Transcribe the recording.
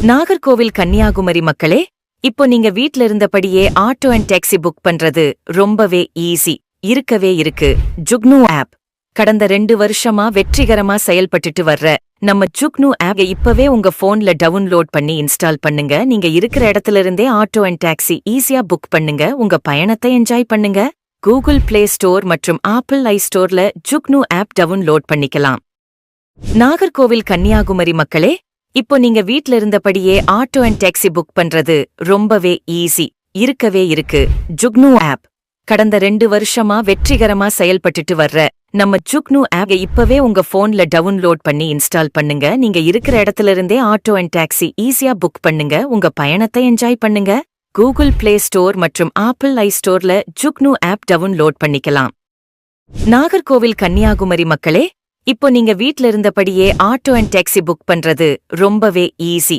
நாகர்கோவில் கன்னியாகுமரி மக்களே, இப்போ நீங்க வீட்ல இருந்தபடியே ஆட்டோ அண்ட் டாக்ஸி புக் பண்றது ரொம்பவே ஈஸி. இருக்கவே இருக்கு ஜுக்னு ஆப். கடந்த 2 வருஷமா வெற்றிகரமா செயல்பட்டுட்டு வர்ற நம்ம ஜுக்னு ஆப் இப்பவே உங்க போன்ல டவுன்லோட் பண்ணி இன்ஸ்டால் பண்ணுங்க. நீங்க இருக்கிற இடத்துல இருந்தே ஆட்டோ அண்ட் டாக்ஸி ஈஸியா புக் பண்ணுங்க. உங்க பயணத்தை என்ஜாய் பண்ணுங்க. கூகுள் பிளே ஸ்டோர் மற்றும் ஆப்பிள் ஐ ஸ்டோர்ல ஜுக்னு ஆப் டவுன்லோட் பண்ணிக்கலாம். நாகர்கோவில் கன்னியாகுமரி மக்களே, இப்போ நீங்க வீட்ல இருந்தபடியே ஆட்டோ அண்ட் டாக்ஸி புக் பண்றது ரொம்பவே ஈஸி. இருக்கவே இருக்கு ஜுக்னு ஆப். கடந்த 2 வருஷமா வெற்றிகரமா செயல்பட்டுட்டு வர்ற நம்ம ஜுக்னு ஆப் இப்பவே உங்க போன்ல டவுன்லோட் பண்ணி இன்ஸ்டால் பண்ணுங்க. நீங்க இருக்கிற இடத்துல இருந்தே ஆட்டோ அண்ட் டாக்ஸி ஈஸியா புக் பண்ணுங்க. உங்க பயணத்தை என்ஜாய் பண்ணுங்க. கூகுள் பிளே ஸ்டோர் மற்றும் ஆப்பிள் ஐ ஸ்டோர்ல ஜுக்னு ஆப் டவுன்லோட் பண்ணிக்கலாம். நாகர்கோவில் கன்னியாகுமரி மக்களே, இப்போ நீங்க வீட்ல இருந்தபடியே ஆட்டோ அண்ட் டாக்ஸி புக் பண்றது ரொம்பவே ஈஸி.